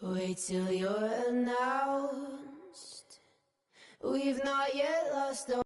Wait till you're announced. We've not yet lost all.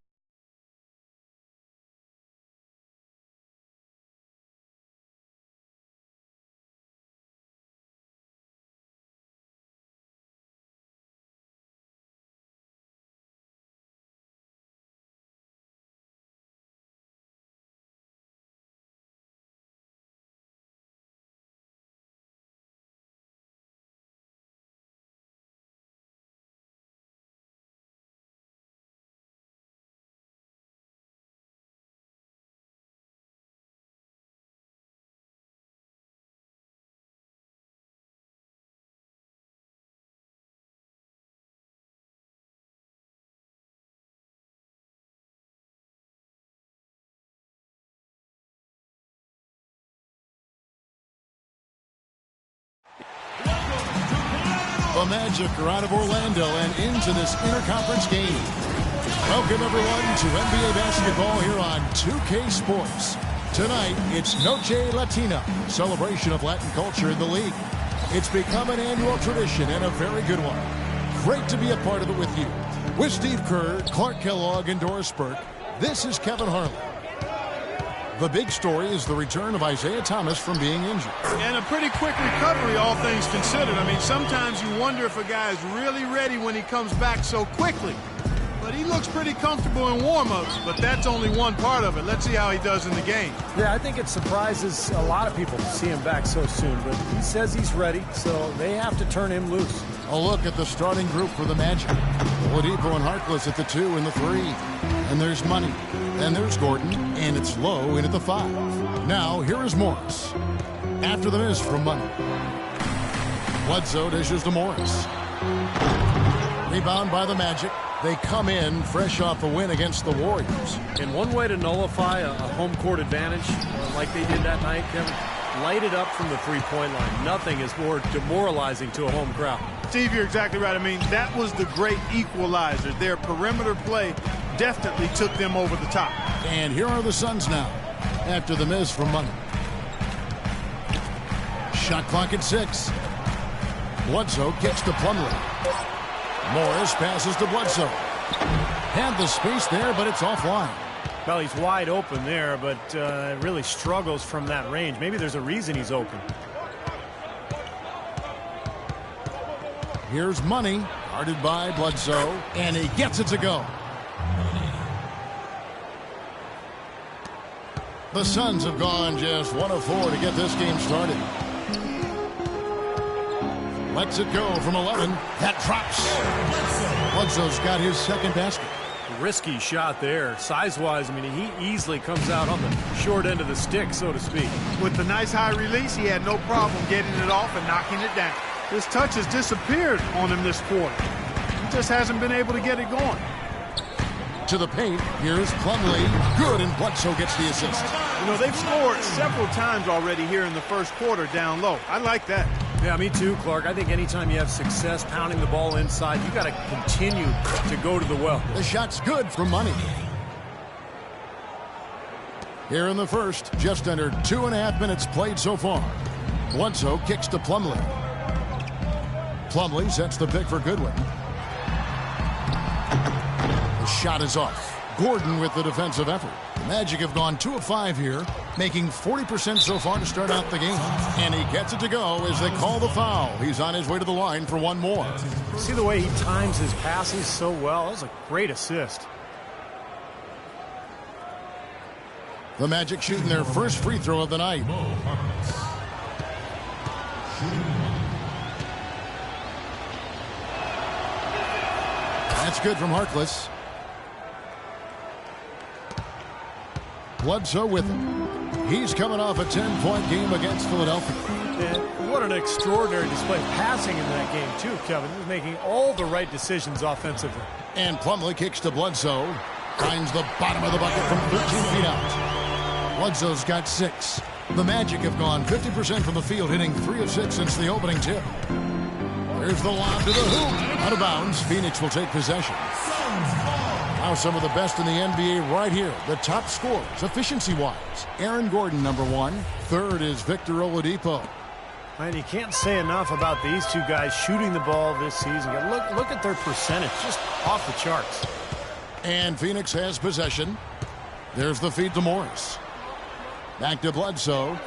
The Magic are out of Orlando and into this interconference game. Welcome, everyone, to NBA basketball here on 2K Sports. Tonight, it's Noche Latina, celebration of Latin culture in the league. It's become an annual tradition and a very good one. Great to be a part of it with you. With Steve Kerr, Clark Kellogg, and Doris Burke, this is Kevin Harlan. The big story is the return of Isaiah Thomas from being injured. And a pretty quick recovery, all things considered. I mean, sometimes you wonder if a guy is really ready when he comes back so quickly. But he looks pretty comfortable in warm-ups, but that's only one part of it. Let's see how he does in the game. Yeah, I think it surprises a lot of people to see him back so soon, but he says he's ready, so they have to turn him loose. A look at the starting group for the Magic. Oladipo and Harkless at the 2 and the 3. And there's Money. And there's Gordon. And it's Lowe in at the 5. Now, here is Morris. After the miss from Money. Bledsoe dishes to Morris. Rebound by the Magic. They come in fresh off a win against the Warriors. And one way to nullify a home court advantage, like they did that night, Kevin, light it up from the three-point line. Nothing is more demoralizing to a home crowd. Steve, you're exactly right. I mean, that was the great equalizer. Their perimeter play definitely took them over the top. And here are the Suns now, after the miss from Money. Shot clock at 6. Bledsoe kicks to Plumlee. Morris passes to Bledsoe. Had the space there, but it's offline. Well, he's wide open there, but really struggles from that range. Maybe there's a reason he's open. Here's Money, guarded by Bledsoe, and he gets it to go. The Suns have gone just 1 of 4 to get this game started. Lets it go from 11. That drops. Bledsoe's got his second basket. Risky shot there. Size-wise, I mean, he easily comes out on the short end of the stick, so to speak. With the nice high release, he had no problem getting it off and knocking it down. His touch has disappeared on him this quarter. He just hasn't been able to get it going. To the paint, here's Plumlee. Good, and Bledsoe gets the assist. You know, they've scored several times already here in the first quarter down low. I like that. Yeah, me too, Clark. I think anytime you have success pounding the ball inside, you got to continue to go to the well. The shot's good for Money. Here in the first, just under 2.5 minutes played so far. Bledsoe kicks to Plumlee. Plumlee sets the pick for Goodwin. The shot is off. Gordon with the defensive effort. The Magic have gone 2 of 5 here, making 40% so far to start out the game. And he gets it to go as they call the foul. He's on his way to the line for one more. See the way he times his passes so well? That was a great assist. The Magic shooting their first free throw of the night. That's good from Harkless. Bledsoe with him. He's coming off a 10-point game against Philadelphia. And what an extraordinary display of passing in that game, too, Kevin. He was making all the right decisions offensively. And Plumlee kicks to Bledsoe. Finds the bottom of the bucket from 13 feet out. Bledsoe's got 6. The Magic have gone 50% from the field, hitting 3 of 6 since the opening tip. There's the lob to the hoop. Out of bounds. Phoenix will take possession. Now some of the best in the NBA right here. The top scorers, efficiency-wise. Aaron Gordon, number 1. Third is Victor Oladipo. And you can't say enough about these two guys shooting the ball this season. Look at their percentage, just off the charts. And Phoenix has possession. There's the feed to Morris. Back to Bledsoe.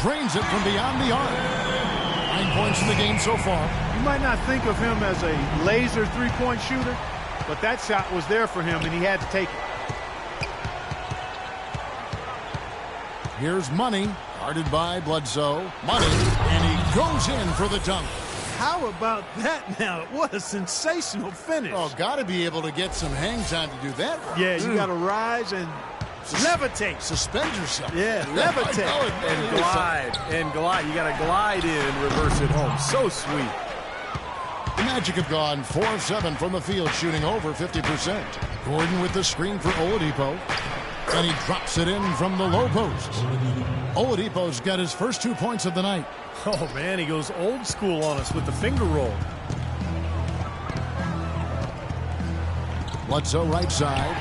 Drains it from beyond the arc. 9 points in the game so far. You might not think of him as a laser three-point shooter, but that shot was there for him, and he had to take it. Here's Money, guarded by Bledsoe. Money, and he goes in for the dunk. How about that now? What a sensational finish. Oh, got to be able to get some hang time to do that. Yeah, you got to rise and levitate. Suspend yourself. Yeah, levitate. And glide. And glide. You got to glide in and reverse it home. So sweet. The Magic have gone 4 of 7 from the field, shooting over 50%. Gordon with the screen for Oladipo. And he drops it in from the low post. Oladipo's got his first 2 points of the night. Oh, man, he goes old school on us with the finger roll. Bledsoe right side.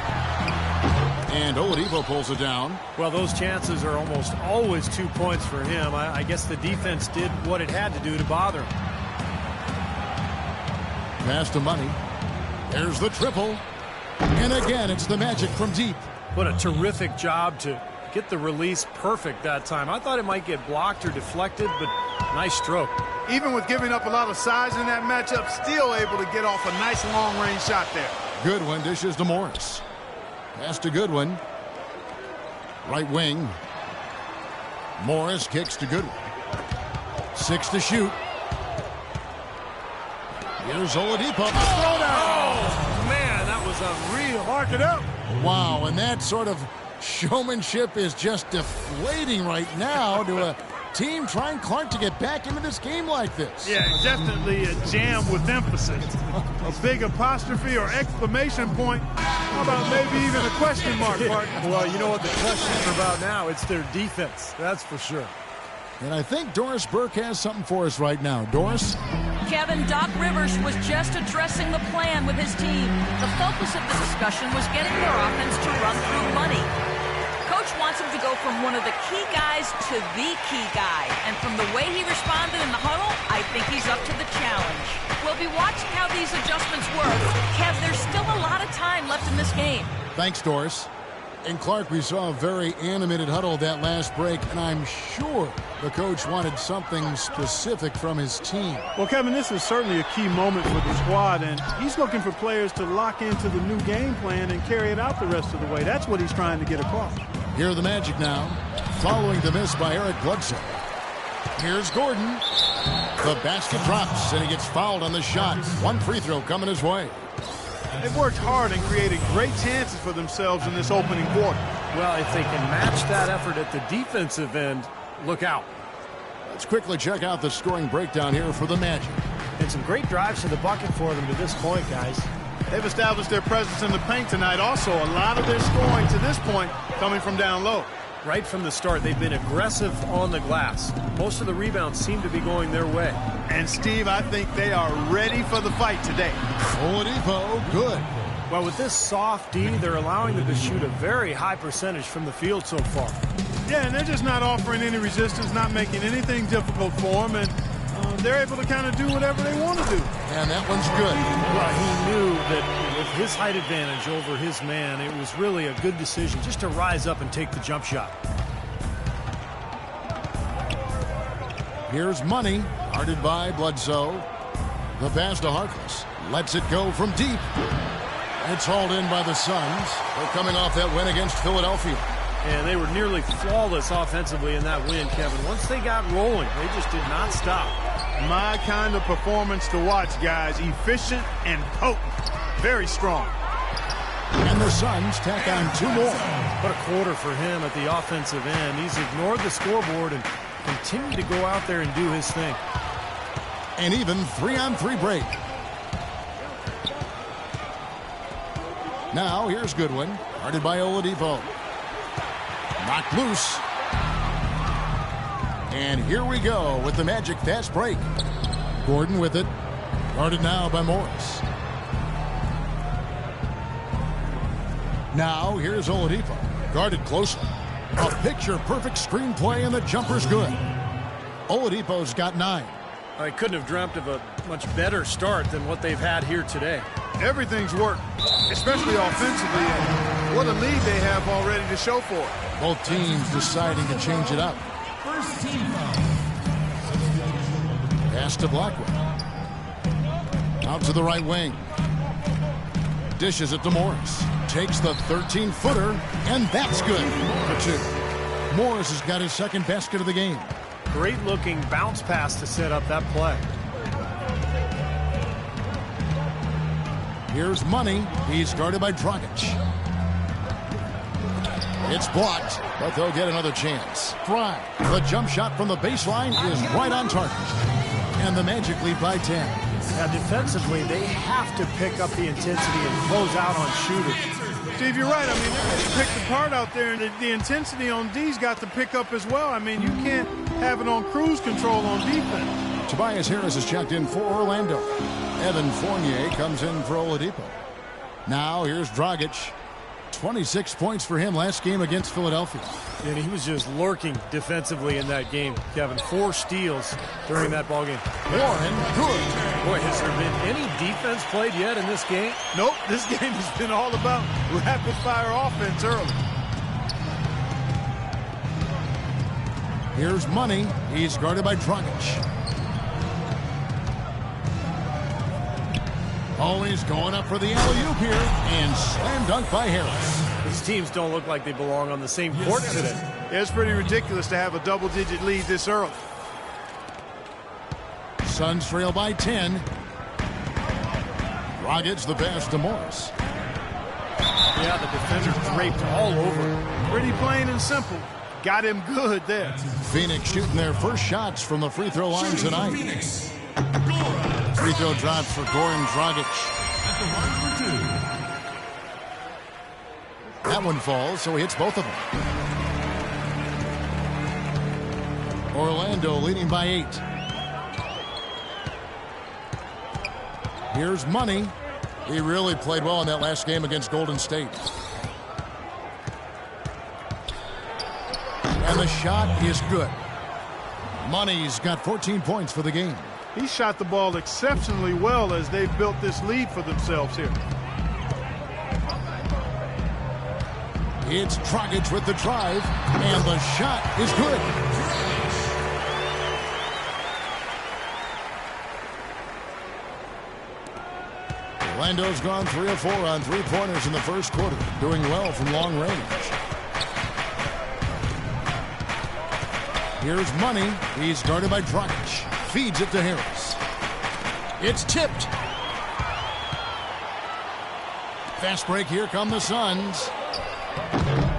And Oladipo pulls it down. Well, those chances are almost always 2 points for him. I guess the defense did what it had to do to bother him. Pass to Money. There's the triple. And again, it's the Magic from deep. What a terrific job to get the release perfect that time. I thought it might get blocked or deflected, but nice stroke. Even with giving up a lot of size in that matchup, still able to get off a nice long-range shot there. Goodwin dishes to Morris. Pass to Goodwin. Right wing. Morris kicks to Goodwin. 6 to shoot. Here's Oladipo. Oh, man, that was unreal. Mark it up. Wow, and that sort of showmanship is just deflating right now to a team trying Clark to get back into this game like this. Yeah, definitely a jam with emphasis. A big apostrophe or exclamation point. How about maybe even a question mark, partner? Well, you know what the questions are about now? It's their defense, that's for sure. And I think Doris Burke has something for us right now. Doris? Kevin, Doc Rivers was just addressing the plan with his team. The focus of the discussion was getting their offense to run through Money. Coach wants him to go from one of the key guys to the key guy. And from the way he responded in the huddle, I think he's up to the challenge. We'll be watching how these adjustments work. Kev, there's still a lot of time left in this game. Thanks, Doris. And Clark, we saw a very animated huddle that last break, and I'm sure the coach wanted something specific from his team. Well, Kevin, this is certainly a key moment for the squad, and he's looking for players to lock into the new game plan and carry it out the rest of the way. That's what he's trying to get across. Here are the Magic now, following the miss by Eric Bledsoe. Here's Gordon. The basket drops, and he gets fouled on the shot. One free throw coming his way. They've worked hard and created great chances for themselves in this opening quarter. Well, if they can match that effort at the defensive end, look out. Let's quickly check out the scoring breakdown here for the Magic. And some great drives to the bucket for them to this point, guys. They've established their presence in the paint tonight. Also, a lot of their scoring to this point coming from down low. Right from the start, they've been aggressive on the glass. Most of the rebounds seem to be going their way. And, Steve, I think they are ready for the fight today. Oladipo, good. Well, with this soft D, they're allowing them to shoot a very high percentage from the field so far. Yeah, and they're just not offering any resistance, not making anything difficult for them, and they're able to kind of do whatever they want to do. And that one's good. Well, he knew that with his height advantage over his man, it was really a good decision just to rise up and take the jump shot. Here's Money, guarded by Bledsoe. The pass to Harkless. Lets it go from deep. It's hauled in by the Suns. They're coming off that win against Philadelphia. And they were nearly flawless offensively in that win, Kevin. Once they got rolling, they just did not stop. My kind of performance to watch, guys. Efficient and potent. Very strong. And the Suns tack on 2 more. What a quarter for him at the offensive end. He's ignored the scoreboard and continued to go out there and do his thing. An even 3-on-3 break. Now here's Goodwin, guarded by Oladipo. Knocked loose. And here we go with the Magic fast break. Gordon with it. Guarded now by Morris. Now here's Oladipo. Guarded closely. A picture-perfect screenplay, and the jumper's good. Oladipo's got 9. I couldn't have dreamt of a much better start than what they've had here today. Everything's worked, especially offensively, and what a lead they have already to show for it. Both teams deciding to change it up. First team foul. Pass to Blackwell. Out to the right wing. Dishes it to Morris. Takes the 13-footer, and that's good for 2. Morris has got his second basket of the game. Great-looking bounce pass to set up that play. Here's Money. He's guarded by Dragic. It's blocked, but they'll get another chance. Fry. The jump shot from the baseline is right on target. And the Magic lead by 10. Now, defensively, they have to pick up the intensity and close out on shooters. Steve, you're right. I mean, they're getting picked apart out there, and the intensity on D's got to pick up as well. I mean, you can't have it on cruise control on defense. Tobias Harris is checked in for Orlando. Evan Fournier comes in for Oladipo. Now here's Dragic. 26 points for him last game against Philadelphia. And he was just lurking defensively in that game, Kevin. 4 steals during that ballgame. Warren, good. Boy, has there been any defense played yet in this game? Nope, this game has been all about rapid-fire offense early. Here's Money. He's guarded by Dragic. Always going up for the alley-oop here, and slam dunk by Harris. These teams don't look like they belong on the same court today. It's pretty ridiculous to have a double-digit lead this early. Suns trail by 10. Dragic the pass to Morris. Yeah, the defender draped all over him. Pretty plain and simple. Got him good there. Phoenix shooting their first shots from the free throw line tonight. Free throw drops for Goran Dragic. That one falls, so he hits both of them. Orlando leading by 8. Here's Money. He really played well in that last game against Golden State. And the shot is good. Money's got 14 points for the game. He shot the ball exceptionally well as they've built this lead for themselves here. It's Dragic with the drive, and the shot is good. Orlando's gone 3 of 4 on three-pointers in the first quarter, doing well from long range. Here's Money. He's guarded by Dragic. Feeds it to Harris. It's tipped. Fast break. Here come the Suns.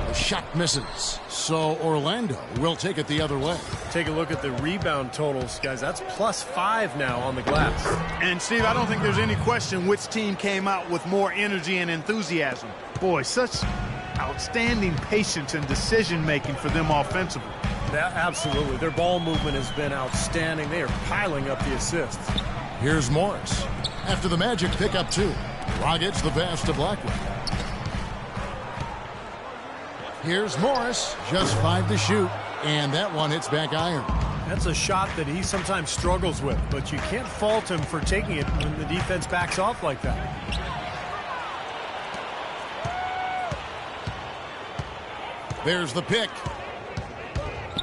The shot misses. So Orlando will take it the other way. Take a look at the rebound totals, guys. That's +5 now on the glass. And, Steve, I don't think there's any question which team came out with more energy and enthusiasm. Boy, such outstanding patience and decision-making for them offensively. Absolutely. Their ball movement has been outstanding. They are piling up the assists. Here's Morris. After the Magic pick up 2. Dragic the pass to Blackwell. Here's Morris. Just 5 to shoot. And that one hits back iron. That's a shot that he sometimes struggles with, but you can't fault him for taking it when the defense backs off like that. There's the pick.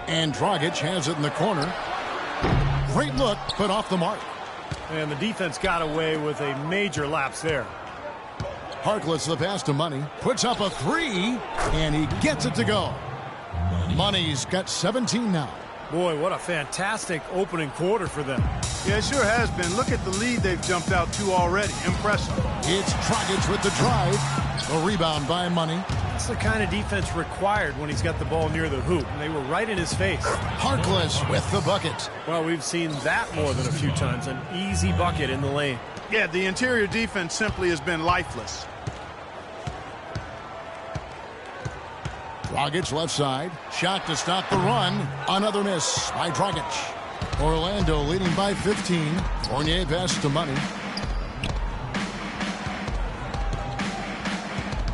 And Dragic has it in the corner. Great look, but off the mark. And the defense got away with a major lapse there. Harkless the pass to Money. Puts up a 3, and he gets it to go. Money's got 17 now. Boy, what a fantastic opening quarter for them. Yeah, it sure has been. Look at the lead they've jumped out to already. Impressive. It's Dragic with the drive. A rebound by Money. That's the kind of defense required when he's got the ball near the hoop. And they were right in his face. Harkless with the bucket. Well, we've seen that more than a few times. An easy bucket in the lane. Yeah, the interior defense simply has been lifeless. Dragic left side. Shot to stop the run. Another miss by Dragic. Orlando leading by 15. Fournier pass to Money.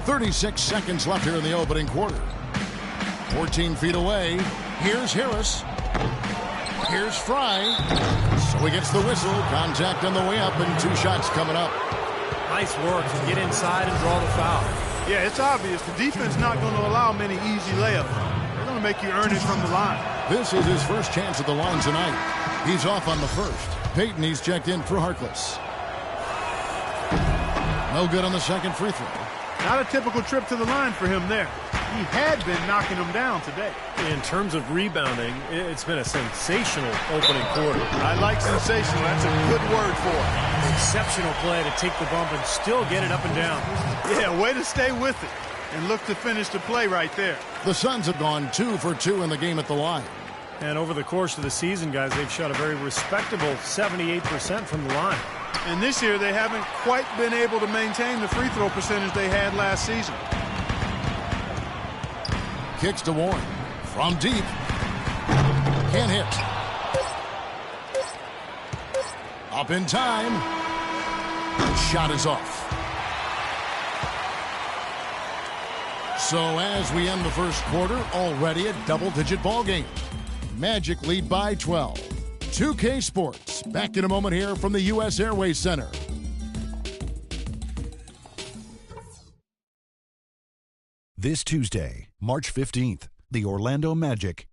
36 seconds left here in the opening quarter. 14 feet away. Here's Harris. Here's Fry. So he gets the whistle. Contact on the way up and 2 shots coming up. Nice work to get inside and draw the foul. Yeah, it's obvious. The defense not going to allow many easy layups. They're going to make you earn it from the line. This is his first chance at the line tonight. He's off on the first. Payton, he's checked in for Harkless. No good on the second free throw. Not a typical trip to the line for him there. He had been knocking them down today. In terms of rebounding, it's been a sensational opening quarter. I like sensational. That's a good word for it. Exceptional play to take the bump and still get it up and down. Yeah, way to stay with it and look to finish the play right there. The Suns have gone 2 for 2 in the game at the line. And over the course of the season, guys, they've shot a very respectable 78% from the line. And this year, they haven't quite been able to maintain the free throw percentage they had last season. Kicks to Warren. From deep. Can't hit. Up in time. Shot is off. So as we end the first quarter, already a double-digit ball game. Magic lead by 12. 2K Sports. Back in a moment here from the U.S. Airways Center. This Tuesday, March 15th, the Orlando Magic.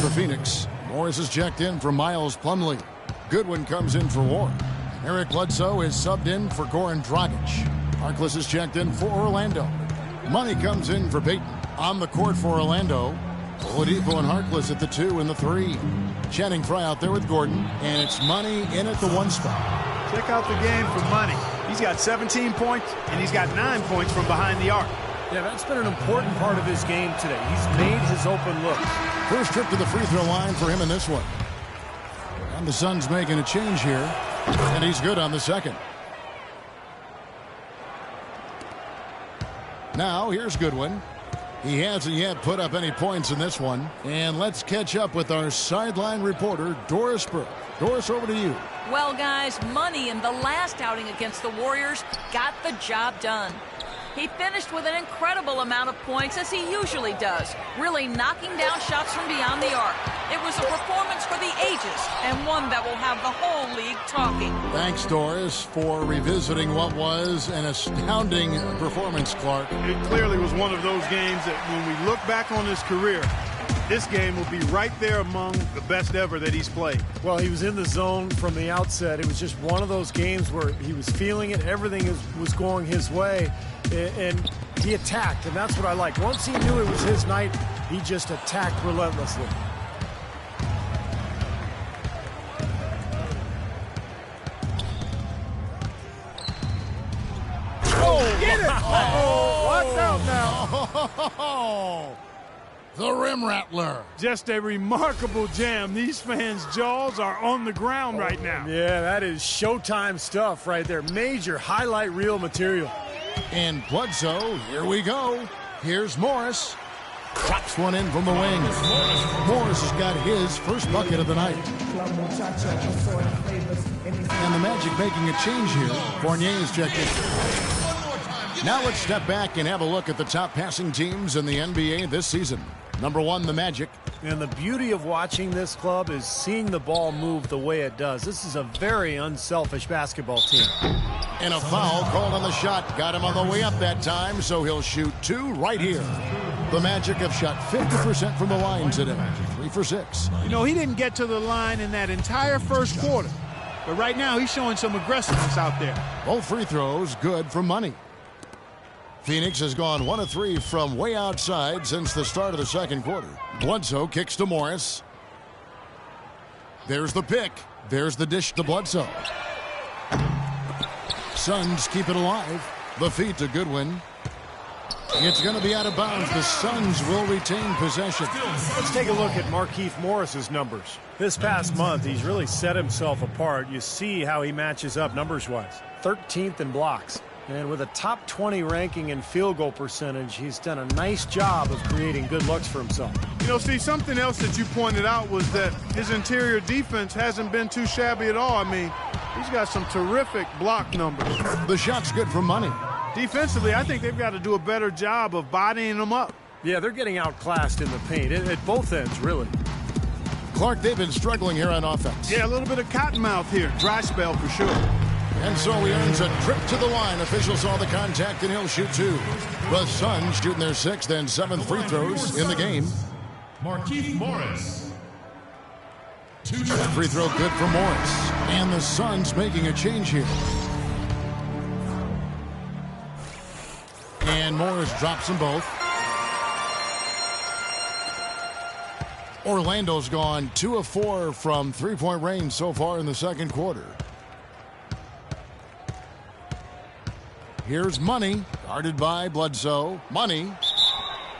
For Phoenix, Morris is checked in for Miles Plumlee. Goodwin comes in for Warren. Eric Bledsoe is subbed in for Goran Dragic. Harkless is checked in for Orlando. Money comes in for Payton. On the court for Orlando, Oladipo and Harkless at the 2 and the 3. Channing Frye out there with Gordon, and it's Money in at the 1 spot. Check out the game for Money. He's got 17 points, and he's got 9 points from behind the arc. Yeah, that's been an important part of his game today. He's made his open looks. First trip to the free throw line for him in this one. And the Suns making a change here, and he's good on the second. Now, here's Goodwin. He hasn't yet put up any points in this one. And let's catch up with our sideline reporter, Doris Burke. Doris, over to you. Well, guys, Money in the last outing against the Warriors got the job done. He finished with an incredible amount of points, as he usually does, really knocking down shots from beyond the arc. It was a performance for the ages, and one that will have the whole league talking. Thanks, Doris, for revisiting what was an astounding performance, Clark. It clearly was one of those games that when we look back on his career, this game will be right there among the best ever that he's played. Well, he was in the zone from the outset. It was just one of those games where he was feeling it. Everything was going his way, and he attacked, and that's what I like. Once he knew it was his night, he just attacked relentlessly. Oh, get it! Uh-oh, locked out now. The Rim Rattler. Just a remarkable jam. These fans' jaws are on the ground right now. Yeah, that is Showtime stuff right there. Major highlight reel material. And Bledsoe, here we go. Here's Morris. Chops one in from the wing. Morris has got his first bucket of the night. And the Magic making a change here. Fournier is checked in. Now let's step back and have a look at the top passing teams in the NBA this season. Number 1, the Magic. And the beauty of watching this club is seeing the ball move the way it does. This is a very unselfish basketball team. And a foul called on the shot. Got him on the way up that time, so he'll shoot 2 right here. The Magic have shot 50% from the line today. 3 for 6. You know, he didn't get to the line in that entire first quarter. But right now, he's showing some aggressiveness out there. Both free throws good for Money. Phoenix has gone 1 of 3 from way outside since the start of the second quarter. Bledsoe kicks to Morris. There's the pick. There's the dish to Bledsoe. Suns keep it alive. The feed to Goodwin. It's going to be out of bounds. The Suns will retain possession. Let's take a look at Markieff Morris's numbers. This past month, he's really set himself apart. You see how he matches up numbers-wise. 13th in blocks. And with a top 20 ranking in field goal percentage, he's done a nice job of creating good looks for himself. You know, Steve, something else that you pointed out was that his interior defense hasn't been too shabby at all. I mean, he's got some terrific block numbers. The shot's good for Money. Defensively, I think they've got to do a better job of bodying them up. Yeah, they're getting outclassed in the paint at both ends, really. Clark, they've been struggling here on offense. Yeah, a little bit of cottonmouth here. Dry spell for sure. And so he earns a trip to the line. Officials saw the contact, and he'll shoot 2. The Suns shooting their 6th and 7th free throws in the game. Markieff Morris. That free throw good for Morris. And the Suns making a change here. And Morris drops them both. Orlando's gone 2 of 4 from three-point range so far in the second quarter. Here's Money, guarded by Bledsoe. Money.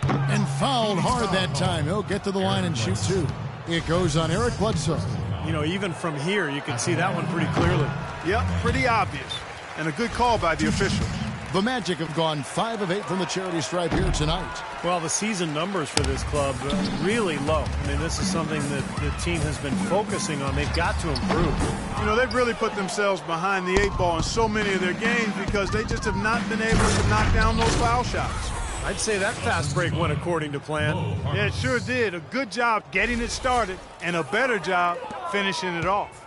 And fouled hard that time. He'll get to the line and shoot 2. It goes on Eric Bledsoe. You know, even from here, you can see that one pretty clearly. Yep, pretty obvious. And a good call by the official. The Magic have gone 5 of 8 from the charity stripe here tonight. Well, the season numbers for this club really low. I mean, this is something that the team has been focusing on. They've got to improve. You know, they've really put themselves behind the 8 ball in so many of their games because they just have not been able to knock down those foul shots. I'd say that fast break went according to plan. Yeah, it sure did. A good job getting it started and a better job finishing it off.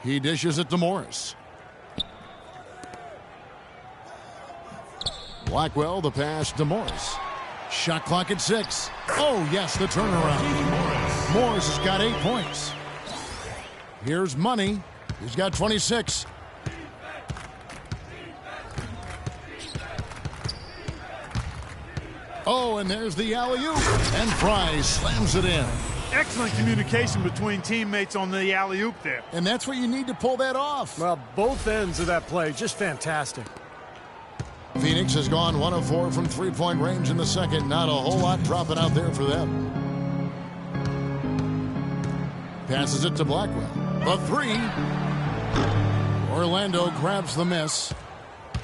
He dishes it to Morris. Blackwell, the pass to Morris. Shot clock at 6. Oh, yes, the turnaround. Morris has got 8 points. Here's Money. He's got 26. Oh, and there's the alley-oop. And Fry slams it in. Excellent communication between teammates on the alley-oop there. And that's what you need to pull that off. Well, both ends of that play, just fantastic. Phoenix has gone 1 of 4 from three-point range in the second. Not a whole lot dropping out there for them. Passes it to Blackwell. The 3. Orlando grabs the miss.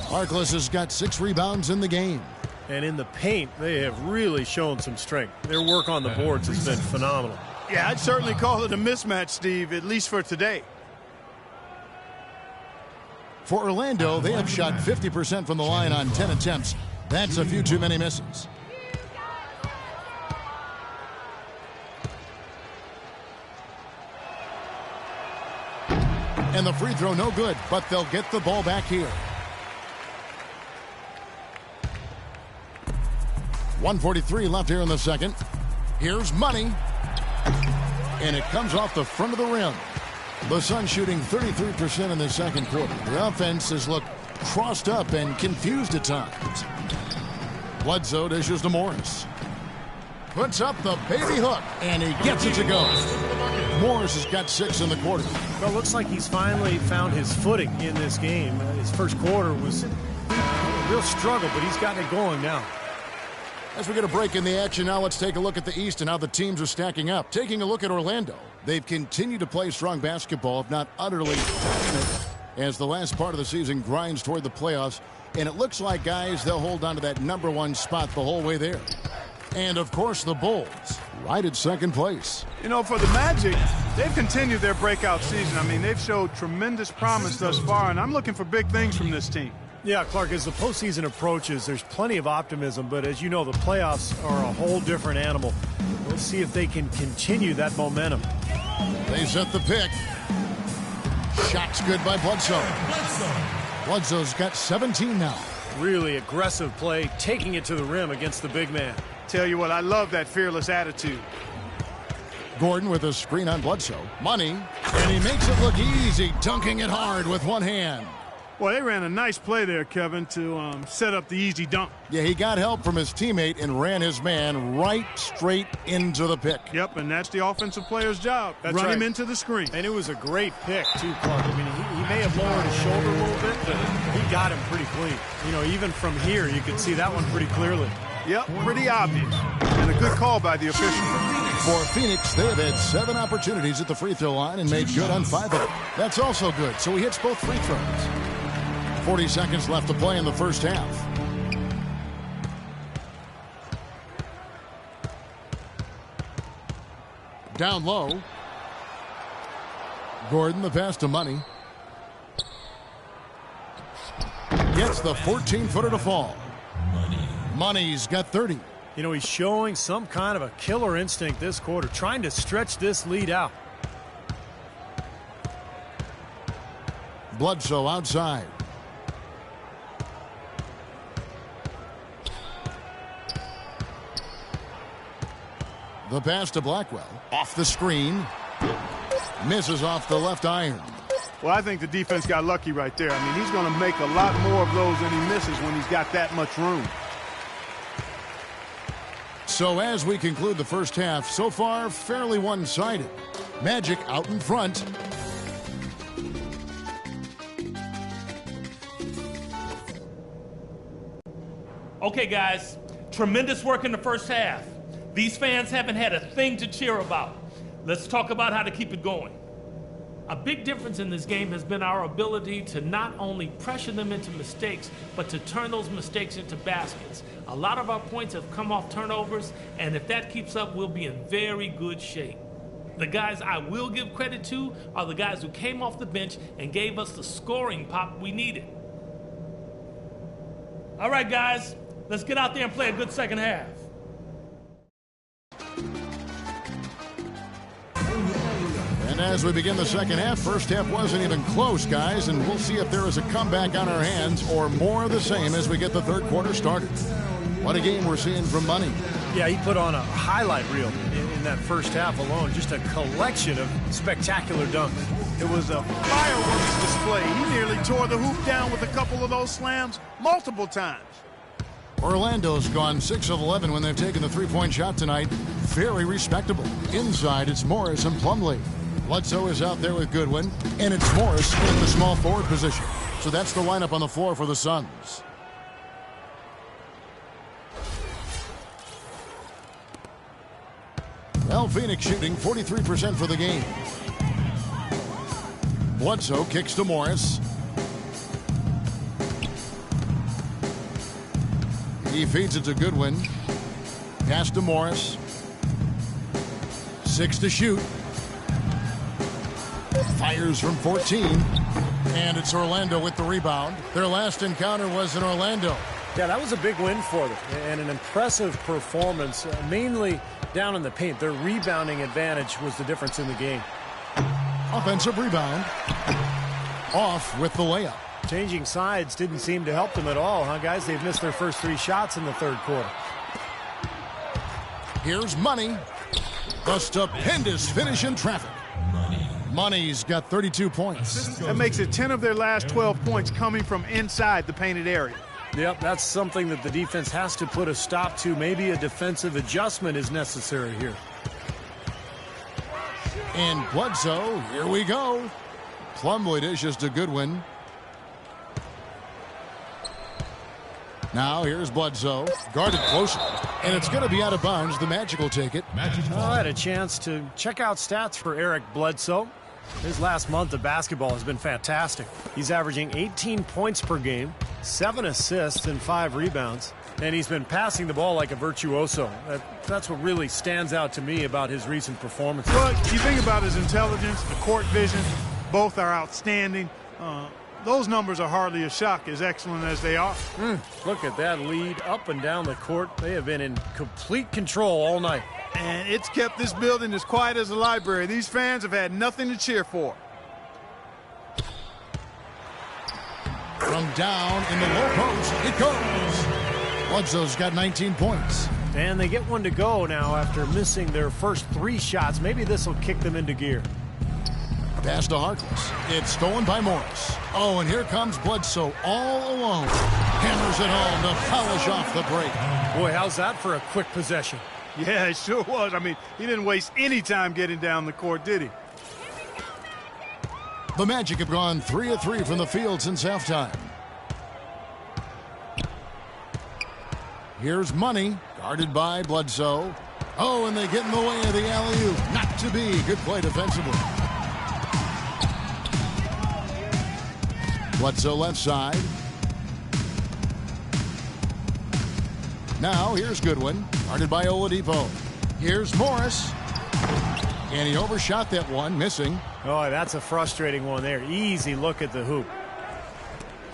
Harkless has got 6 rebounds in the game. And in the paint, they have really shown some strength. Their work on the boards has been phenomenal. Yeah, I'd certainly call it a mismatch, Steve, at least for today. For Orlando, they have shot 50% from the line on 10 attempts. That's a few too many misses. And the free throw no good, but they'll get the ball back here. 1:43 left here in the second. Here's Money. And it comes off the front of the rim. The Suns shooting 33% in the second quarter. The offense has looked crossed up and confused at times. Bledsoe dishes to Morris. Puts up the baby hook, and he gets it to go. Morris has got 6 in the quarter. Well, it looks like he's finally found his footing in this game. His first quarter was a real struggle, but he's gotten it going now. As we get a break in the action now, let's take a look at the East and how the teams are stacking up. Taking a look at Orlando, they've continued to play strong basketball, if not utterly dominant, as the last part of the season grinds toward the playoffs. And it looks like, guys, they'll hold on to that #1 spot the whole way there. And, of course, the Bulls, right at second place. You know, for the Magic, they've continued their breakout season. I mean, they've showed tremendous promise thus far, and I'm looking for big things from this team. Yeah, Clark, as the postseason approaches, there's plenty of optimism, but as you know, the playoffs are a whole different animal. We'll see if they can continue that momentum. They set the pick. Shot's good by Bledsoe. Bledsoe's got 17 now. Really aggressive play, taking it to the rim against the big man. Tell you what, I love that fearless attitude. Gordon with a screen on Bledsoe. Money, and he makes it look easy, dunking it hard with one hand. Well, they ran a nice play there, Kevin, to set up the easy dunk. Yeah, he got help from his teammate and ran his man right straight into the pick. Yep, and that's the offensive player's job. Run him into the screen. And it was a great pick, too, Clark. I mean, he may have lowered his shoulder a little bit, but he got him pretty clean. You know, even from here, you can see that one pretty clearly. Yep, pretty obvious. And a good call by the official. For Phoenix, they have had 7 opportunities at the free throw line and made good on 5 of them. That's also good, so he hits both free throws. 40 seconds left to play in the first half. Down low. Gordon, the pass to Money. Gets the 14-footer to fall. Money's got 30. You know, he's showing some kind of a killer instinct this quarter, trying to stretch this lead out. Bledsoe outside. The pass to Blackwell. Off the screen. Misses off the left iron. Well, I think the defense got lucky right there. I mean, he's going to make a lot more of those than he misses when he's got that much room. So as we conclude the first half, so far fairly one-sided. Magic out in front. Okay, guys, tremendous work in the first half. These fans haven't had a thing to cheer about. Let's talk about how to keep it going. A big difference in this game has been our ability to not only pressure them into mistakes, but to turn those mistakes into baskets. A lot of our points have come off turnovers, and if that keeps up, we'll be in very good shape. The guys I will give credit to are the guys who came off the bench and gave us the scoring pop we needed. All right, guys, let's get out there and play a good second half. And as we begin the second half, first half wasn't even close, guys, and we'll see if there is a comeback on our hands or more of the same as we get the third quarter started. What a game we're seeing from Money. Yeah, he put on a highlight reel in that first half alone. Just a collection of spectacular dunks. It was a fireworks display. He nearly tore the hoop down with a couple of those slams multiple times. Orlando's gone 6 of 11 when they've taken the three-point shot tonight. Very respectable. Inside, it's Morris and Plumlee. Bledsoe is out there with Goodwin, and it's Morris in the small forward position. So that's the lineup on the floor for the Suns. Well, Phoenix shooting 43% for the game. Bledsoe kicks to Morris. He feeds it to Goodwin. Pass to Morris. 6 to shoot. Fires from 14. And it's Orlando with the rebound. Their last encounter was in Orlando. Yeah, that was a big win for them, and an impressive performance, mainly down in the paint. Their rebounding advantage was the difference in the game. Offensive rebound. Off with the layup. Changing sides didn't seem to help them at all, huh, guys? They've missed their first 3 shots in the third quarter. Here's Money. The stupendous finish in traffic. Money's got 32 points. That makes it 10 of their last 12 points coming from inside the painted area. Yep, that's something that the defense has to put a stop to. Maybe a defensive adjustment is necessary here. And Bledsoe, here we go. Plumlee dishes to Goodwin. Now here's Bledsoe, guarded closely, and it's going to be out of bounds. The Magic will take it. I had a chance to check out stats for Eric Bledsoe. His last month of basketball has been fantastic. He's averaging 18 points per game, 7 assists and 5 rebounds, and he's been passing the ball like a virtuoso. That's what really stands out to me about his recent performance. Well, you think about his intelligence, the court vision, both are outstanding. Those numbers are hardly a shock, as excellent as they are. Look at that lead up and down the court. They have been in complete control all night. And it's kept this building as quiet as a library. These fans have had nothing to cheer for. From down in the low post, it goes. Bledsoe's got 19 points. And they get one to go now after missing their first 3 shots. Maybe this will kick them into gear. Pass to Harkless. It's stolen by Morris. Oh, and here comes Bledsoe all alone. Hammers it home to polish off the break. Boy, how's that for a quick possession? Yeah, it sure was. I mean, he didn't waste any time getting down the court, did he? The Magic have gone 3 of 3 from the field since halftime. Here's Money, guarded by Bledsoe. Oh, and they get in the way of the alley-oop. Not to be. Good play defensively. Bledsoe left side. Now here's Goodwin, guarded by Oladipo. Here's Morris. And he overshot that one, missing. Oh, that's a frustrating one there. Easy look at the hoop.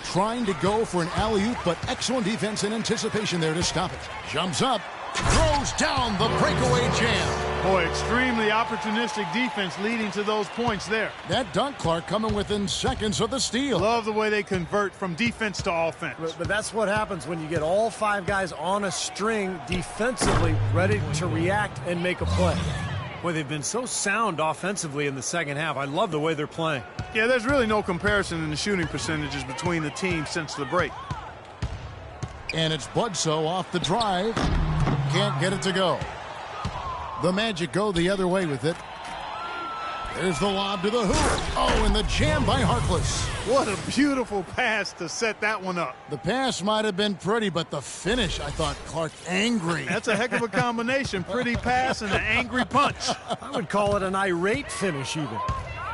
Trying to go for an alley-oop, but excellent defense and anticipation there to stop it. Jumps up, throws down the breakaway jam. Boy, extremely opportunistic defense leading to those points there. That dunk, Clark, coming within seconds of the steal. Love the way they convert from defense to offense. But that's what happens when you get all 5 guys on a string defensively ready to react and make a play. Boy, they've been so sound offensively in the second half. I love the way they're playing. Yeah, there's really no comparison in the shooting percentages between the teams since the break. And it's Bledsoe off the drive. Can't get it to go. The Magic go the other way with it. There's the lob to the hoop. Oh, and the jam by Harkless. What a beautiful pass to set that one up. The pass might have been pretty, but the finish, I thought, Clark, angry. That's a heck of a combination. Pretty pass and an angry punch. I would call it an irate finish even.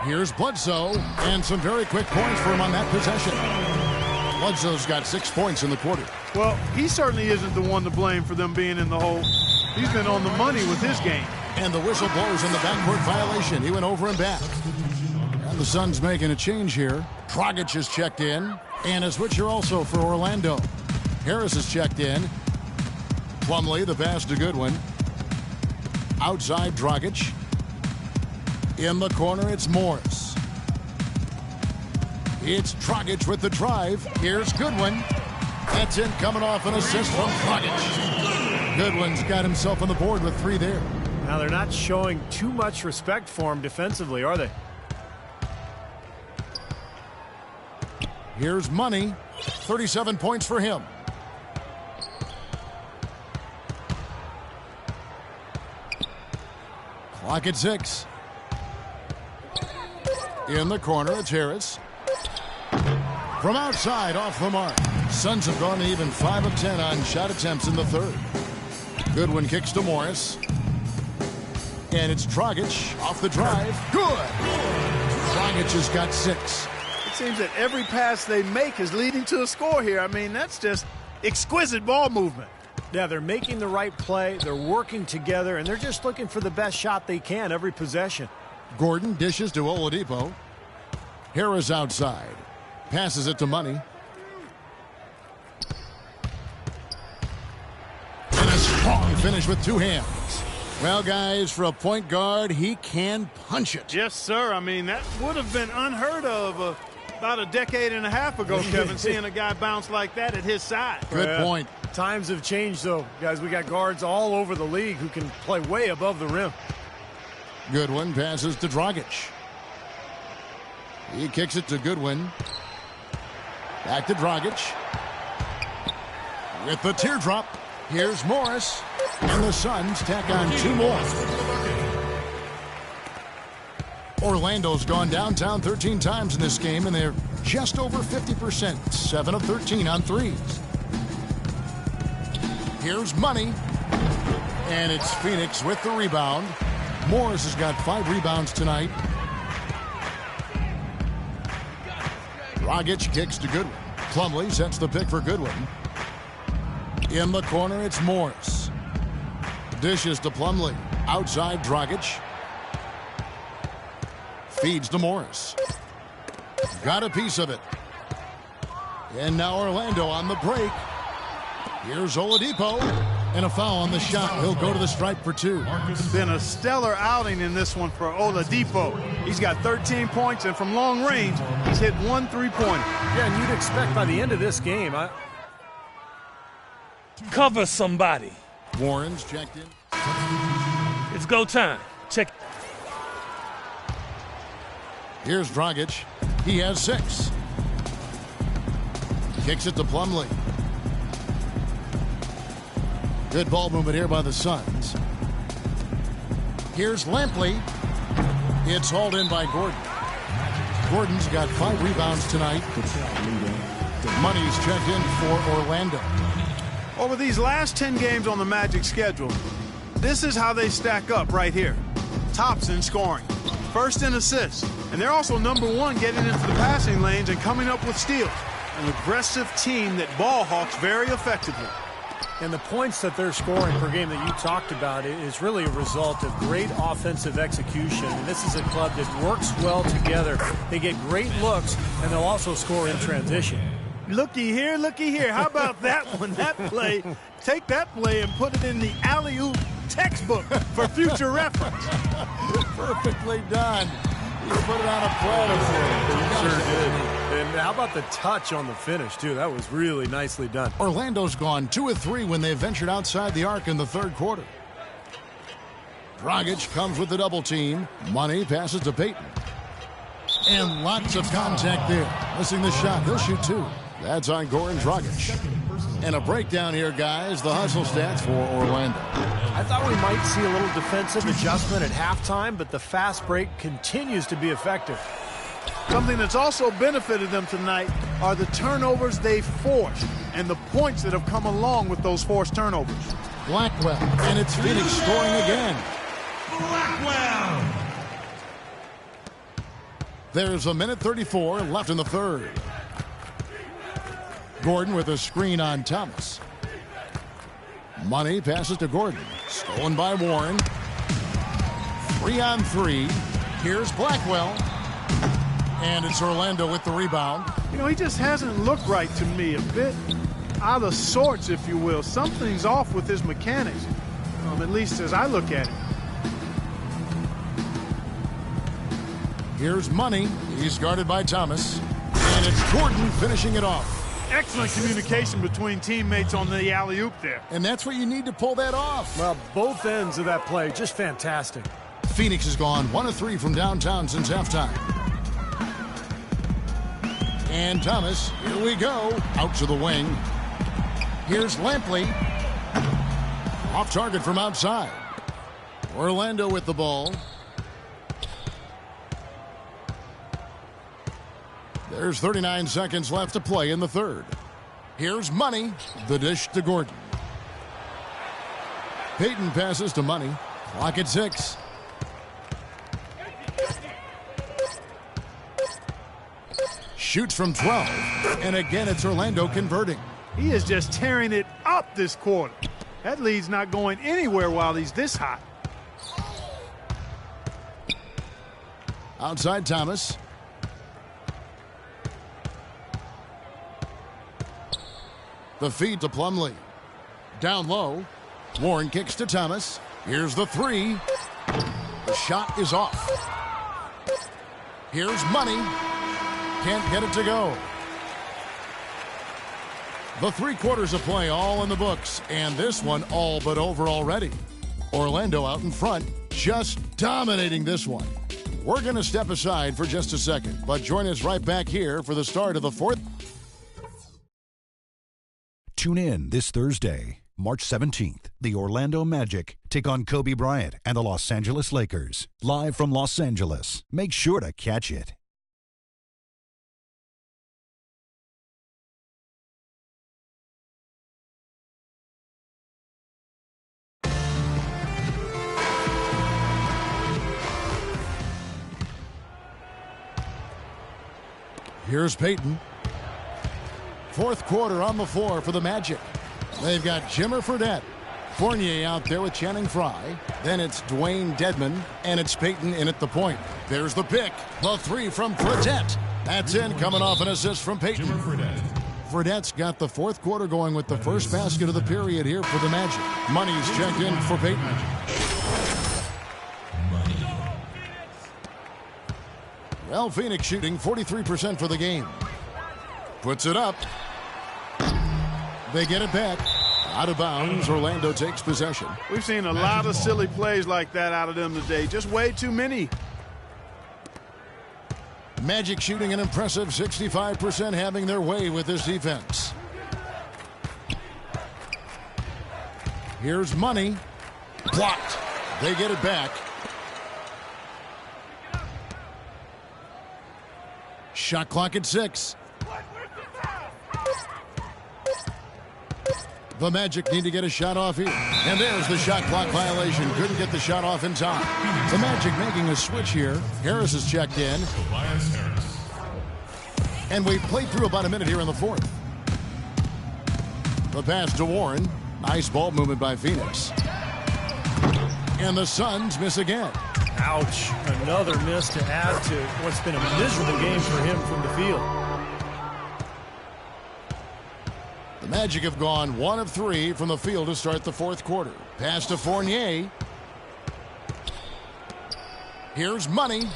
Here's Bledsoe, and some very quick points for him on that possession. Bledsoe's got 6 points in the quarter. Well, he certainly isn't the one to blame for them being in the hole. He's been on the money with his game. And the whistle blows in the backcourt violation. He went over and back. And the Suns making a change here. Dragic is checked in. And a switcher also for Orlando. Harris is checked in. Plumlee, the pass to Goodwin. Outside, Dragic. In the corner, it's Morris. It's Dragic with the drive. Here's Goodwin. That's in, coming off an assist from Dragic. Goodwin's got himself on the board with 3 there. Now, they're not showing too much respect for him defensively, are they? Here's Money. 37 points for him. Clock at 6. In the corner, it's Harris. From outside, off the mark. Suns have gone even 5 of 10 on shot attempts in the third. Goodwin kicks to Morris. And it's Dragic off the drive. Good! Dragic has got 6. It seems that every pass they make is leading to a score here. I mean, that's just exquisite ball movement. Yeah, they're making the right play. They're working together, and they're just looking for the best shot they can every possession. Gordon dishes to Oladipo. Harris outside. Passes it to Money. And a strong finish with 2 hands. Well, guys, for a point guard, he can punch it. Yes, sir. I mean, that would have been unheard of about a decade and a half ago, Kevin, seeing a guy bounce like that at his side. Good point. Times have changed, though. Guys, we got guards all over the league who can play way above the rim. Goodwin passes to Dragic. He kicks it to Goodwin. Back to Dragic. With the teardrop, here's Morris. And the Suns tack on 2 more. Orlando's gone downtown 13 times in this game, and they're just over 50%. 7 of 13 on threes. Here's Money. And it's Phoenix with the rebound. Morris has got 5 rebounds tonight. Dragic kicks to Goodwin. Plumlee sets the pick for Goodwin. In the corner, it's Morris. Dishes to Plumlee. Outside, Dragic. Feeds to Morris. Got a piece of it. And now Orlando on the break. Here's Oladipo. And a foul on the shot. He'll go to the stripe for 2. It's been a stellar outing in this one for Oladipo. He's got 13 points, and from long range, he's hit 1 3-pointer. Yeah, and you'd expect by the end of this game, Cover somebody. Warren's checked in. It's go time. Check. Here's Dragic. He has 6. Kicks it to Plumlee. Good ball movement here by the Suns. Here's Lampley. It's hauled in by Gordon. Gordon's got 5 rebounds tonight. Money's checked in for Orlando. Over these last 10 games on the Magic schedule, this is how they stack up right here. Tops in scoring, first in assists, and they're also #1 getting into the passing lanes and coming up with steals. An aggressive team that ball hawks very effectively. And the points that they're scoring per game that you talked about is really a result of great offensive execution. And this is a club that works well together. They get great looks, and they'll also score in transition. Looky here, looky here. How about that one? That play, take that play and put it in the alley-oop textbook for future reference. Perfectly done. You put it on a platter for him. Sure did. And how about the touch on the finish, too? That was really nicely done. Orlando's gone 2 of 3 when they ventured outside the arc in the third quarter. Dragic comes with the double team. Money passes to Payton. And lots of contact there. Missing the shot. He'll shoot 2. That's on Goran Dragic. And a breakdown here, guys. The hustle stats for Orlando. I thought we might see a little defensive adjustment at halftime, but the fast break continues to be effective. Something that's also benefited them tonight are the turnovers they forced and the points that have come along with those forced turnovers. Blackwell, and it's Phoenix scoring again. Blackwell! There's a minute 34 left in the third. Gordon with a screen on Thomas. Money passes to Gordon. Stolen by Warren. 3 on 3. Here's Blackwell. And it's Orlando with the rebound. You know, he just hasn't looked right to me. A bit out of sorts, if you will. Something's off with his mechanics, at least as I look at it. Here's Money. He's guarded by Thomas. And it's Gordon finishing it off. Excellent communication between teammates on the alley-oop there. And that's what you need to pull that off. Well, both ends of that play, just fantastic. Phoenix has gone 1 of 3 from downtown since halftime. And Thomas, here we go. Out to the wing. Here's Lampley. Off target from outside. Orlando with the ball. There's 39 seconds left to play in the third. Here's Money. The dish to Gordon. Payton passes to Money. Clock at 6. Shoots from 12. And again, it's Orlando converting. He is just tearing it up this quarter. That lead's not going anywhere while he's this hot. Outside Thomas. The feed to Plumlee. Down low. Warren kicks to Thomas. Here's the 3. The shot is off. Here's Money. Can't get it to go. The 3 quarters of play all in the books, and this one all but over already. Orlando out in front, just dominating this one. We're going to step aside for just a second, but join us right back here for the start of the fourth. Tune in this Thursday, March 17th. The Orlando Magic take on Kobe Bryant and the Los Angeles Lakers. Live from Los Angeles. Make sure to catch it. Here's Payton. Fourth quarter on the floor for the Magic. They've got Jimmer Fredette. Fournier out there with Channing Frye. Then it's Dwayne Dedmon, and it's Payton in at the point. There's the pick. The 3 from Fredette. That's in, coming off an assist from Payton. Fredette's got the fourth quarter going with the first basket of the period here for the Magic. Money's checked in for Payton. Well, Phoenix shooting 43% for the game. Puts it up. They get it back. Out of bounds, Orlando takes possession. We've seen a lot of silly plays like that out of them today. Just way too many. Magic shooting an impressive 65%, having their way with this defense. Here's Money. Blocked. They get it back. Shot clock at 6. The Magic need to get a shot off here. And there's the shot clock violation. Couldn't get the shot off in time. The Magic making a switch here. Harris is checked in. And we've played through about a minute here in the fourth. The pass to Warren. Nice ball movement by Phoenix. And the Suns miss again. Ouch. Another miss to add to what's been a miserable game for him from the field. The Magic have gone 1 of 3 from the field to start the fourth quarter. Pass to Fournier. Here's Money.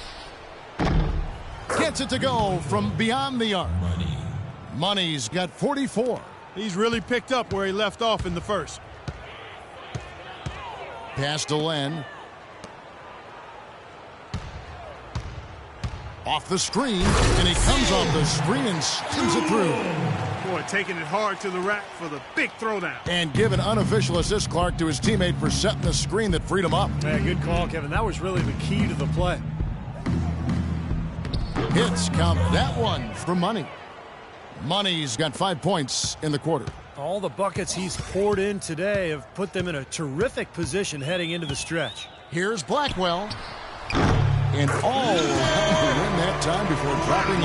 Gets it to go from beyond the arc. Money's got 44. He's really picked up where he left off in the first. Pass to Len. Off the screen, and he comes off the screen and steams it through. Boy, taking it hard to the rack for the big throwdown. And give an unofficial assist, Clark, to his teammate for setting the screen that freed him up. Yeah, good call, Kevin. That was really the key to the play. Hits count that one for Money. Money's got 5 points in the quarter. All the buckets he's poured in today have put them in a terrific position heading into the stretch. Here's Blackwell. And all will have to win that time before dropping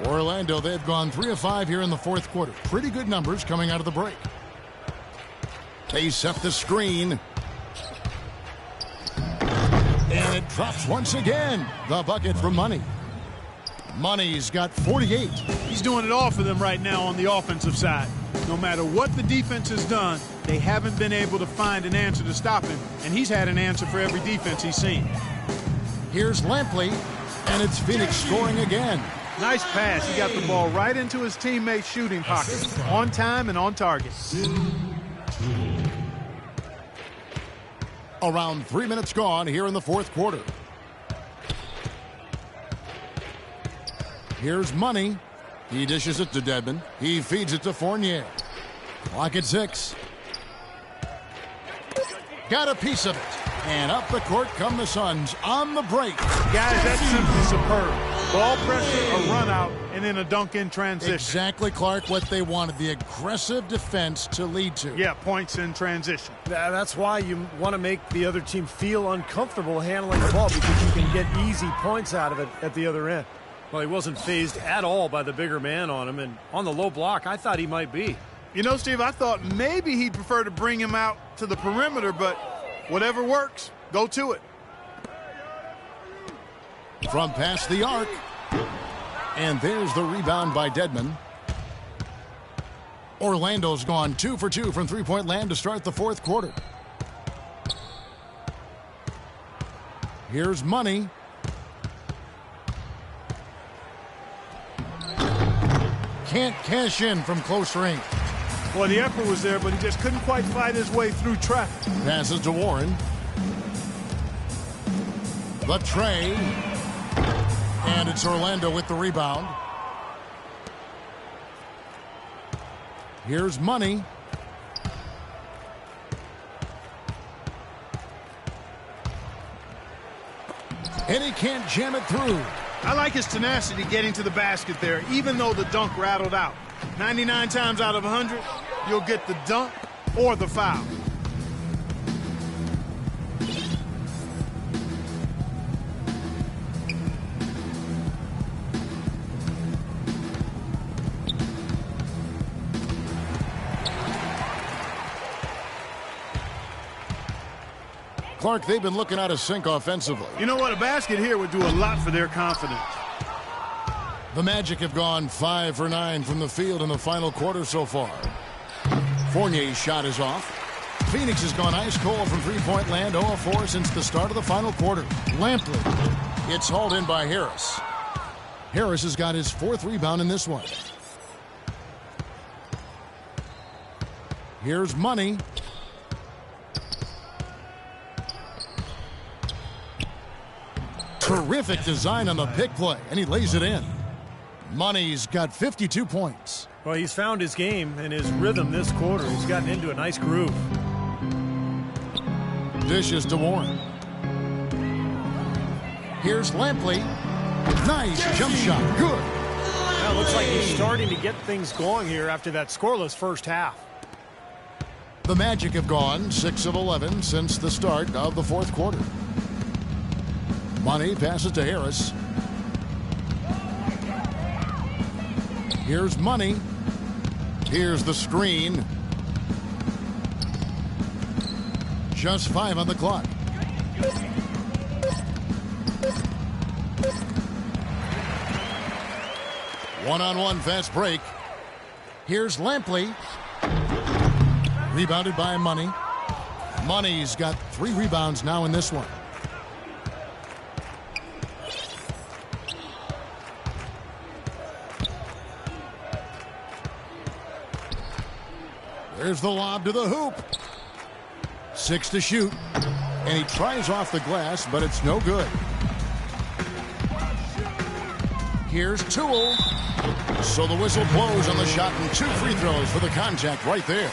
in. For Orlando, they've gone 3 of 5 here in the fourth quarter. Pretty good numbers coming out of the break. They set the screen. And it drops once again. The bucket from Money. Money's got 48. He's doing it all for them right now on the offensive side. No matter what the defense has done, they haven't been able to find an answer to stop him, and he's had an answer for every defense he's seen. Here's Lampley, and it's Phoenix scoring again. Nice pass. He got the ball right into his teammate's shooting pocket, on time and on target. Around 3 minutes gone here in the fourth quarter. Here's Money. He dishes it to Dedmon. He feeds it to Fournier. Clock at 6. Got a piece of it. And up the court come the Suns on the break. Guys, that's simply superb. Ball pressure, a run out, and then a dunk in transition. Exactly, Clark, what they wanted. The aggressive defense to lead to. Yeah, points in transition. That's why you want to make the other team feel uncomfortable handling the ball, because you can get easy points out of it at the other end. Well, he wasn't fazed at all by the bigger man on him, and on the low block, I thought he might be. You know, Steve, I thought maybe he'd prefer to bring him out to the perimeter, but whatever works, go to it. From past the arc. And there's the rebound by Dedmon. Orlando's gone 2 for 2 from three-point land to start the fourth quarter. Here's Money. Can't cash in from close range. Well, the effort was there, but he just couldn't quite fight his way through traffic. Passes to Warren. The tray. And it's Orlando with the rebound. Here's Money. And he can't jam it through. I like his tenacity getting to the basket there, even though the dunk rattled out. 99 times out of 100, you'll get the dunk or the foul. Clark, they've been looking out of sync offensively. You know what? A basket here would do a lot for their confidence. The Magic have gone 5 for 9 from the field in the final quarter so far. Fournier's shot is off. Phoenix has gone ice cold from three-point land, 0 of 4 since the start of the final quarter. Lampley. It's hauled in by Harris. Harris has got his 4th rebound in this one. Here's Money. Terrific design on the pick play, and he lays it in. Money's got 52 points. Well, he's found his game and his rhythm this quarter. He's gotten into a nice groove. Dishes to Warren. Here's Lampley. Nice jump shot. Good. Now, it looks like he's starting to get things going here after that scoreless first half. The Magic have gone 6 of 11 since the start of the fourth quarter. Money passes to Harris. Here's Money. Here's the screen. Just 5 on the clock. One-on-one fast break. Here's Lampley. Rebounded by Money. Money's got 3 rebounds now in this one. There's the lob to the hoop. 6 to shoot. And he tries off the glass, but it's no good. Here's Toole. So the whistle blows on the shot and 2 free throws for the contact right there.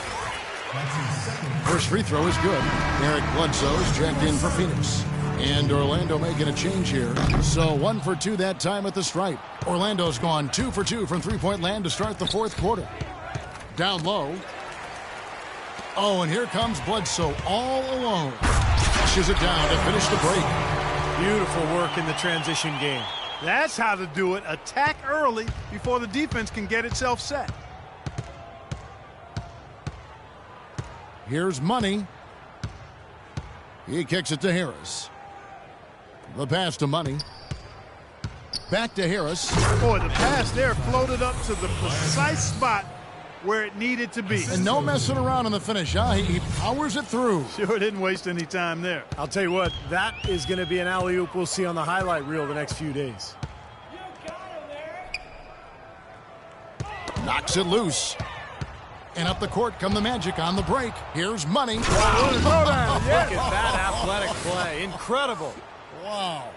First free throw is good. Eric Bledsoe's checked in for Phoenix. And Orlando making a change here. So 1 for 2 that time at the stripe. Orlando's gone 2 for 2 from three-point land to start the 4th quarter. Down low. Oh, and here comes Bledsoe all alone. Pushes it down to finish the break. Beautiful work in the transition game. That's how to do it. Attack early before the defense can get itself set. Here's Money. He kicks it to Harris. The pass to Money. Back to Harris. Boy, the pass there floated up to the precise spot where it needed to be. And no messing around on the finish, huh? He powers it through. Sure didn't waste any time there. I'll tell you what, that is going to be an alley-oop we'll see on the highlight reel the next few days. Knocks it loose. And up the court come the Magic on the break. Here's Money. Wow. Look at that athletic play. Incredible. Wow.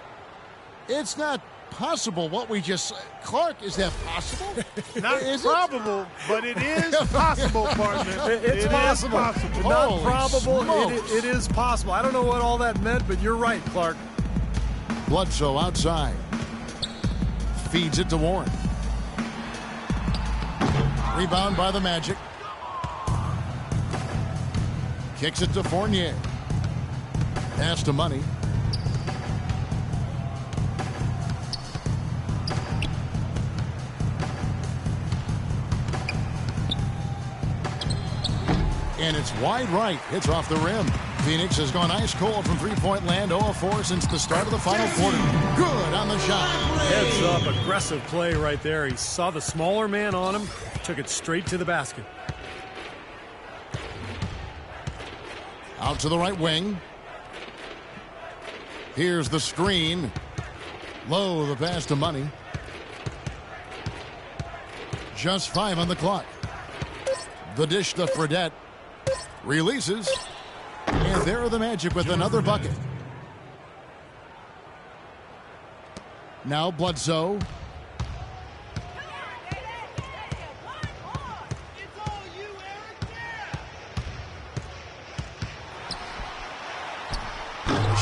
It's not possible what we just... Clark, is that possible? Not is probable, but it is possible, partner. It's possible. Not probable. It is possible. I don't know what all that meant, but you're right, Clark. Bledsoe outside. Feeds it to Warren. Rebound by the Magic. Kicks it to Fournier. Pass to Money. And it's wide right. Hits off the rim. Phoenix has gone ice cold from three-point land, 0 of 4 since the start of the final quarter. Good on the shot. Heads up, aggressive play right there. He saw the smaller man on him, took it straight to the basket. Out to the right wing. Here's the screen. Low, the pass to Money. Just 5 on the clock. The dish to Fredette. Releases. And there are the Magic with another bucket. Now Bledsoe.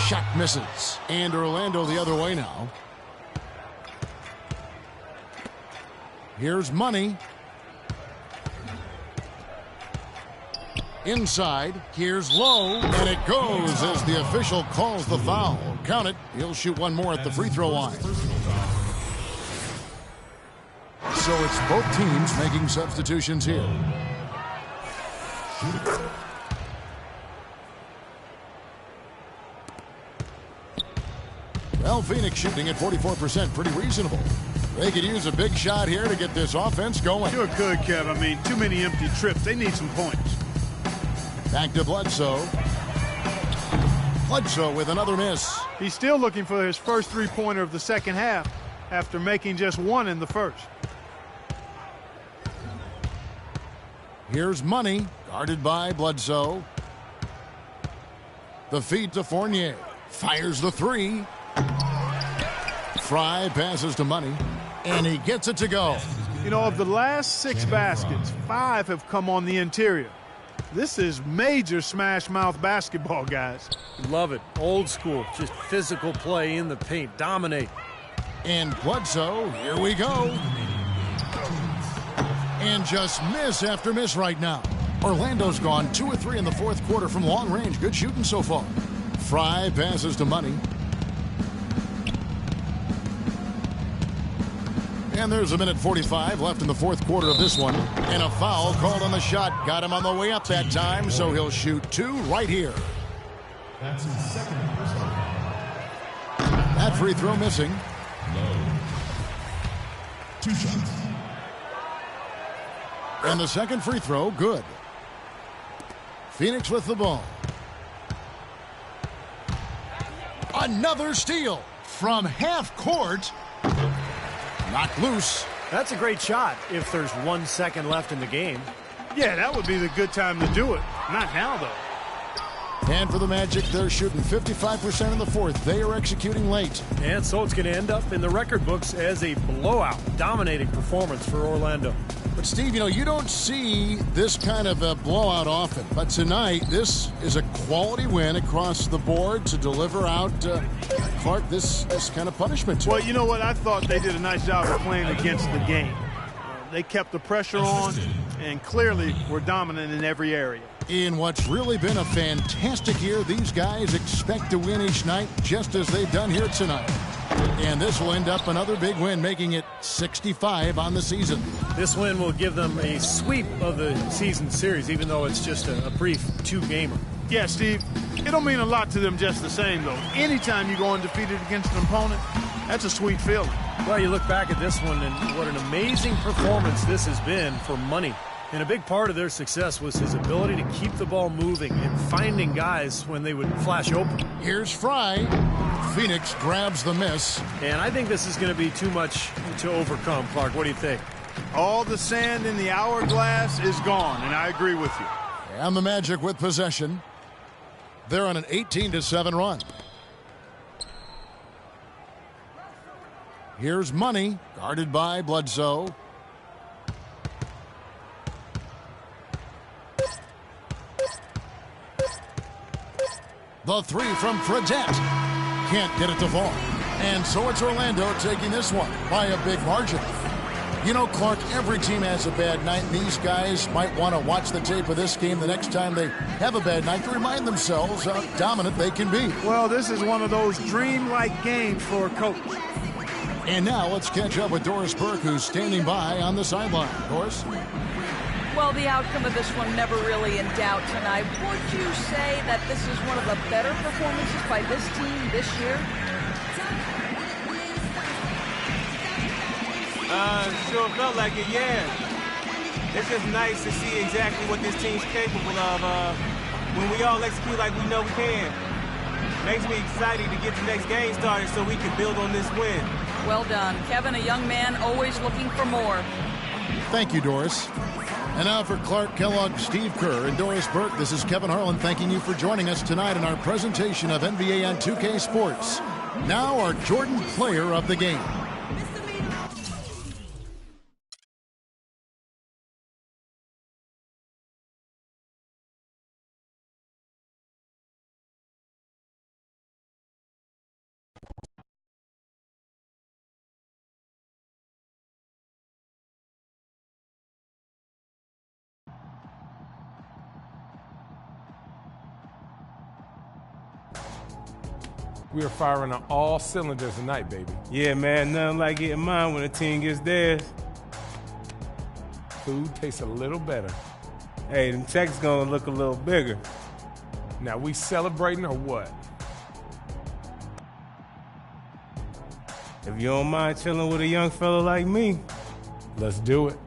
Shot misses. And Orlando the other way now. Here's Money. Inside, here's Low, and it goes as the official calls the foul. Count it. He'll shoot one more at the free throw line. So it's both teams making substitutions here. Well, Phoenix shooting at 44%, pretty reasonable. They could use a big shot here to get this offense going. Sure could, Kev. I mean, too many empty trips. They need some points. Back to Bledsoe. Bledsoe with another miss. He's still looking for his first three-pointer of the second half after making just one in the first. Here's Money, guarded by Bledsoe. The feed to Fournier. Fires the three. Fry passes to Money, and he gets it to go. You know, of the last 6 baskets, 5 have come on the interior. This is major smash mouth basketball, guys. Love it. Old school. Just physical play in the paint. Dominate. And Bledsoe, here we go. And just miss after miss right now. Orlando's gone 2 of 3 in the 4th quarter from long range. Good shooting so far. Fry passes to Money. And there's a minute 45 left in the fourth quarter of this one. And a foul called on the shot. Got him on the way up that time, so he'll shoot 2 right here. That's his second personal. That free throw missing. Low. 2 shots. And the second free throw, good. Phoenix with the ball. Another steal from half court. Knocked loose. That's a great shot if there's 1 second left in the game. Yeah, that would be the good time to do it. Not now, though. And for the Magic, they're shooting 55% in the fourth. They are executing late. And so it's going to end up in the record books as a blowout, dominating performance for Orlando. But, Steve, you don't see this kind of a blowout often. But tonight, this is a quality win across the board to deliver out, Clark, this kind of punishment. Well, you know what? I thought they did a nice job of playing against the game. They kept the pressure on and clearly were dominant in every area. In what's really been a fantastic year, these guys expect to win each night just as they've done here tonight. And this will end up another big win, making it 65 on the season. This win will give them a sweep of the season series, even though it's just a brief 2-gamer. Yeah, Steve, it'll mean a lot to them just the same, though. Anytime you go undefeated against an opponent, that's a sweet feeling. Well, you look back at this one, and what an amazing performance this has been for Money. And a big part of their success was his ability to keep the ball moving and finding guys when they would flash open. Here's Fry. Phoenix grabs the miss. And I think this is going to be too much to overcome, Clark. What do you think? All the sand in the hourglass is gone, and I agree with you. And the Magic with possession. They're on an 18-7 run. Here's Money, guarded by Bledsoe. The three from Fredette. Can't get it to fall. And so it's Orlando taking this one by a big margin. Clark, every team has a bad night, and these guys might want to watch the tape of this game the next time they have a bad night to remind themselves how dominant they can be. Well, this is one of those dreamlike games for a coach. And now let's catch up with Doris Burke, who's standing by on the sideline. Doris? Well, the outcome of this one never really in doubt tonight. Would you say that this is one of the better performances by this team this year? Sure felt like it, yeah. It's just nice to see exactly what this team's capable of when we all execute like we know we can. Makes me excited to get the next game started so we can build on this win. Well done. Kevin, a young man, always looking for more. Thank you, Doris. And now for Clark Kellogg, Steve Kerr, and Doris Burke, this is Kevin Harlan thanking you for joining us tonight in our presentation of NBA on 2K Sports. Now our Jordan Player of the Game. We are firing on all cylinders tonight, baby. Yeah, man, nothing like getting mine when a team gets theirs. Food tastes a little better. Hey, the check's gonna look a little bigger. Now, we celebrating or what? If you don't mind chilling with a young fella like me. Let's do it.